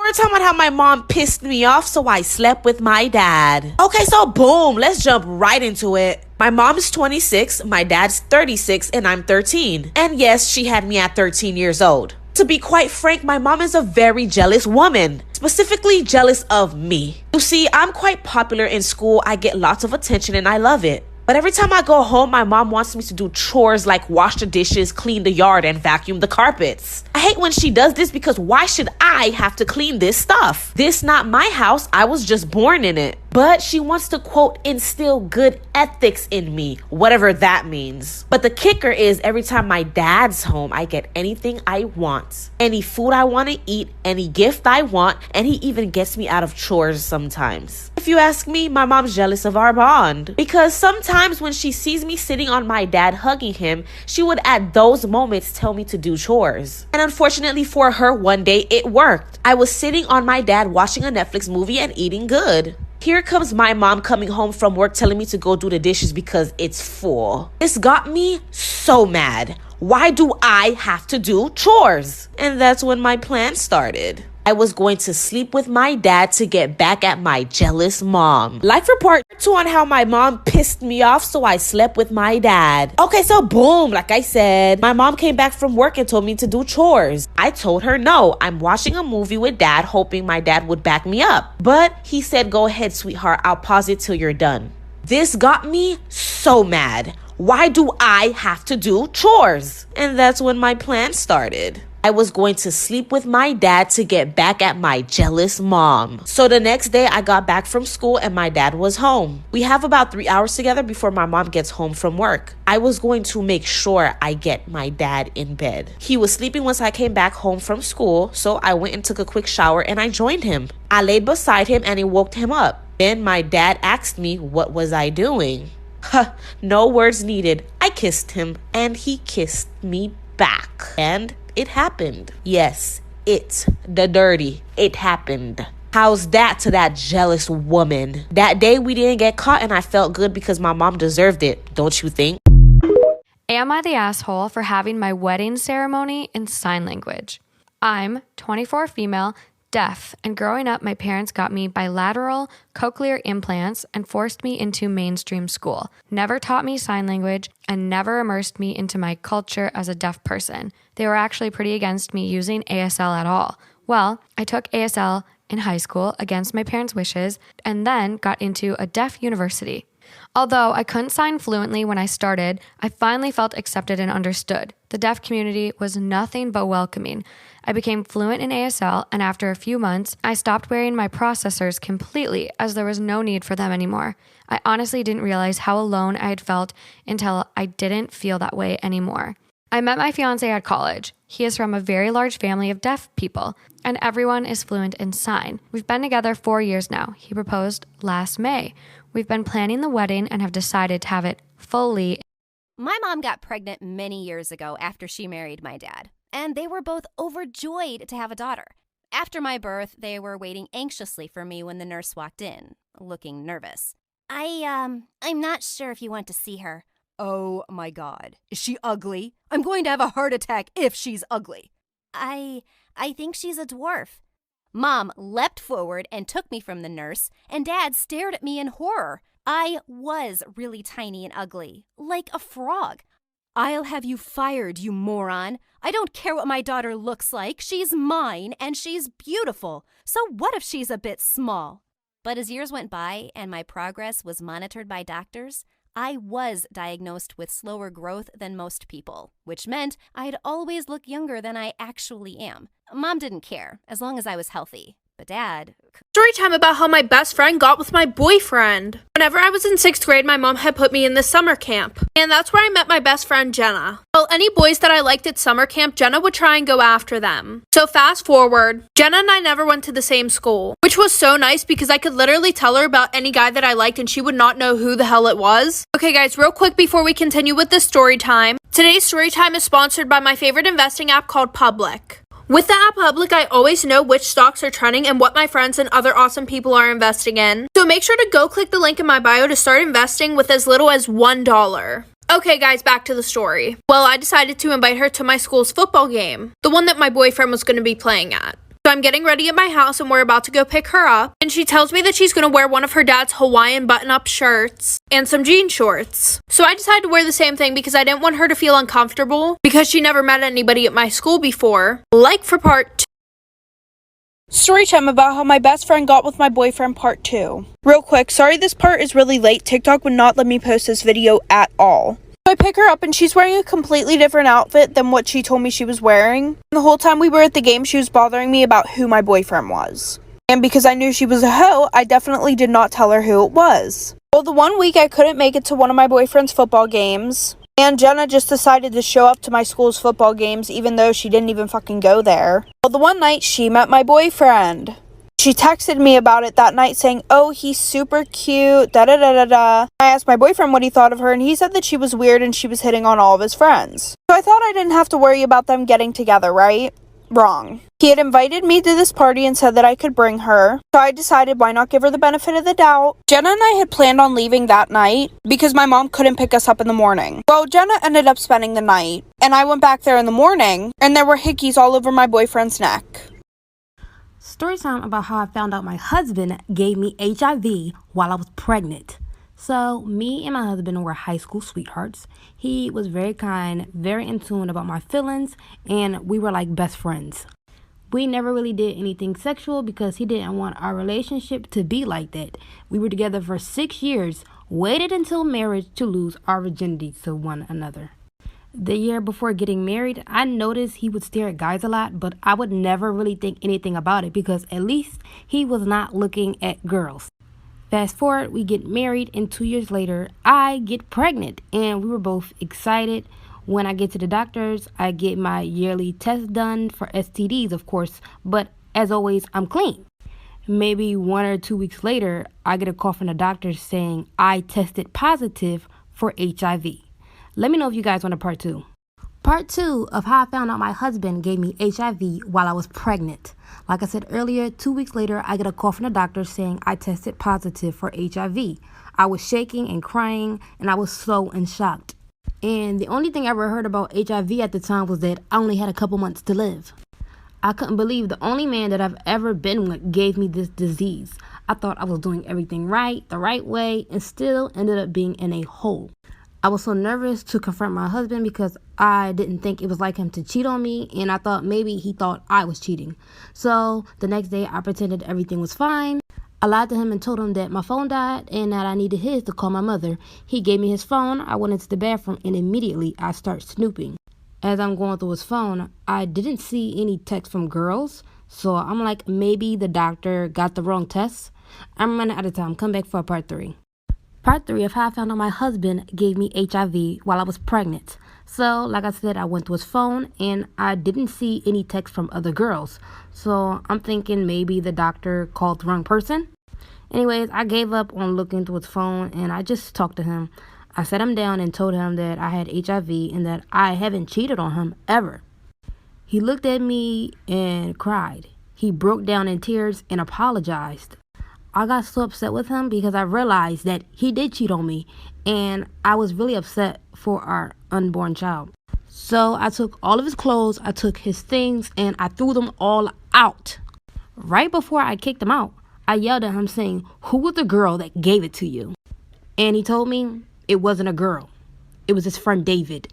We're talking about how my mom pissed me off, so I slept with my dad. Okay, so boom, let's jump right into it. My mom's 26, my dad's 36, and I'm 13. And yes, she had me at 13 years old. To be quite frank, my mom is a very jealous woman, specifically jealous of me. You see, I'm quite popular in school, I get lots of attention, and I love it. But every time I go home, my mom wants me to do chores like wash the dishes, clean the yard, and vacuum the carpets. I hate when she does this because why should I have to clean this stuff? This not my house, I was just born in it. But she wants to, quote, instill good ethics in me, whatever that means. But the kicker is every time my dad's home, I get anything I want. Any food I want to eat, any gift I want, and he even gets me out of chores sometimes. If you ask me, my mom's jealous of our bond. Because sometimes when she sees me sitting on my dad hugging him, she would at those moments tell me to do chores. And unfortunately for her, one day it worked. I was sitting on my dad watching a Netflix movie and eating good. Here comes my mom coming home from work telling me to go do the dishes because it's full. This got me so mad. Why do I have to do chores? And that's when my plan started. I was going to sleep with my dad to get back at my jealous mom. Life report 2 on how my mom pissed me off, so I slept with my dad. Okay, so boom, like I said, my mom came back from work and told me to do chores. I told her no, I'm watching a movie with dad, hoping my dad would back me up. But he said, go ahead, sweetheart, I'll pause it till you're done. This got me so mad. Why do I have to do chores? And that's when my plan started. I was going to sleep with my dad to get back at my jealous mom. So the next day I got back from school and my dad was home. We have about 3 hours together before my mom gets home from work. I was going to make sure I get my dad in bed. He was sleeping once I came back home from school, so I went and took a quick shower and I joined him. I laid beside him and it woke him up. Then my dad asked me what was I doing. No words needed. I kissed him and he kissed me back. And it happened. Yes, it happened. How's that to that jealous woman? That day we didn't get caught and I felt good because my mom deserved it, don't you think? Am I the asshole for having my wedding ceremony in sign language? I'm 24 female, deaf, and growing up my parents got me bilateral cochlear implants and forced me into mainstream school. Never taught me sign language and never immersed me into my culture as a deaf person. They were actually pretty against me using ASL at all. Well, I took ASL in high school against my parents' wishes and then got into a deaf university. Although I couldn't sign fluently when I started, I finally felt accepted and understood. The deaf community was nothing but welcoming. I became fluent in ASL, and after a few months, I stopped wearing my processors completely as there was no need for them anymore. I honestly didn't realize how alone I had felt until I didn't feel that way anymore. I met my fiance at college. He is from a very large family of deaf people, and everyone is fluent in sign. We've been together 4 years now. He proposed last May. We've been planning the wedding and have decided to have it fully. My mom got pregnant many years ago after she married my dad, and they were both overjoyed to have a daughter. After my birth, they were waiting anxiously for me when the nurse walked in, looking nervous. I'm not sure if you want to see her. Oh my God. Is she ugly? I'm going to have a heart attack if she's ugly. I think she's a dwarf. Mom leapt forward and took me from the nurse, and Dad stared at me in horror. I was really tiny and ugly, like a frog. I'll have you fired, you moron. I don't care what my daughter looks like. She's mine, and she's beautiful. So what if she's a bit small? But as years went by and my progress was monitored by doctors, I was diagnosed with slower growth than most people, which meant I'd always look younger than I actually am. Mom didn't care, as long as I was healthy. But Dad... Storytime about how my best friend got with my boyfriend. Whenever I was in 6th grade, my mom had put me in this summer camp. And that's where I met my best friend, Jenna. Well, any boys that I liked at summer camp, Jenna would try and go after them. So fast forward, Jenna and I never went to the same school, which was so nice because I could literally tell her about any guy that I liked and she would not know who the hell it was. Okay guys, real quick before we continue with this story time. Today's story time is sponsored by my favorite investing app called Public. With the app Public, I always know which stocks are trending and what my friends and other awesome people are investing in. So make sure to go click the link in my bio to start investing with as little as $1. Okay guys, back to the story. Well, I decided to invite her to my school's football game, the one that my boyfriend was going to be playing at. So I'm getting ready at my house and we're about to go pick her up. And she tells me that she's going to wear one of her dad's Hawaiian button-up shirts and some jean shorts. So I decided to wear the same thing because I didn't want her to feel uncomfortable because she never met anybody at my school before. Like for part 2. Storytime about how my best friend got with my boyfriend part 2. Real quick, sorry this part is really late. TikTok would not let me post this video at all. So I pick her up and she's wearing a completely different outfit than what she told me she was wearing. And the whole time we were at the game, she was bothering me about who my boyfriend was. And because I knew she was a hoe, I definitely did not tell her who it was. Well, the one week I couldn't make it to one of my boyfriend's football games. And Jenna just decided to show up to my school's football games even though she didn't even fucking go there. Well, the one night she met my boyfriend. She texted me about it that night saying, oh, he's super cute, da-da-da-da-da. I asked my boyfriend what he thought of her, and he said that she was weird and she was hitting on all of his friends. So I thought I didn't have to worry about them getting together, right? Wrong. He had invited me to this party and said that I could bring her, so I decided why not give her the benefit of the doubt. Jenna and I had planned on leaving that night because my mom couldn't pick us up in the morning. Well, Jenna ended up spending the night, and I went back there in the morning, and there were hickeys all over my boyfriend's neck. Story time about how I found out my husband gave me HIV while I was pregnant. So me and my husband were high school sweethearts. He was very kind, very in tune about my feelings, and we were like best friends. We never really did anything sexual because he didn't want our relationship to be like that. We were together for 6 years, waited until marriage to lose our virginity to one another. The year before getting married, I noticed he would stare at guys a lot, but I would never really think anything about it because at least he was not looking at girls. Fast forward, we get married, and 2 years later, I get pregnant, and we were both excited. When I get to the doctors, I get my yearly test done for STDs, of course, but as always, I'm clean. Maybe 1 or 2 weeks later, I get a call from the doctor saying I tested positive for HIV. Let me know if you guys want a part 2. Part 2 of how I found out my husband gave me HIV while I was pregnant. Like I said earlier, 2 weeks later, I get a call from the doctor saying I tested positive for HIV. I was shaking and crying, and I was so shocked. And the only thing I ever heard about HIV at the time was that I only had a couple months to live. I couldn't believe the only man that I've ever been with gave me this disease. I thought I was doing everything right, the right way, and still ended up being in a hole. I was so nervous to confront my husband because I didn't think it was like him to cheat on me, and I thought maybe he thought I was cheating. So the next day I pretended everything was fine. I lied to him and told him that my phone died and that I needed his to call my mother. He gave me his phone. I went into the bathroom and immediately I start snooping. As I'm going through his phone, I didn't see any texts from girls, so I'm like, maybe the doctor got the wrong test. I'm running out of time. Come back for part 3. Part 3 of how I found out my husband gave me HIV while I was pregnant. So, like I said, I went to his phone and I didn't see any texts from other girls. So, I'm thinking maybe the doctor called the wrong person. Anyways, I gave up on looking through his phone and I just talked to him. I sat him down and told him that I had HIV and that I haven't cheated on him ever. He looked at me and cried. He broke down in tears and apologized. I got so upset with him because I realized that he did cheat on me, and I was really upset for our unborn child. So I took all of his clothes, I took his things, and I threw them all out. Right before I kicked him out, I yelled at him saying, "Who was the girl that gave it to you?" And he told me it wasn't a girl. It was his friend David.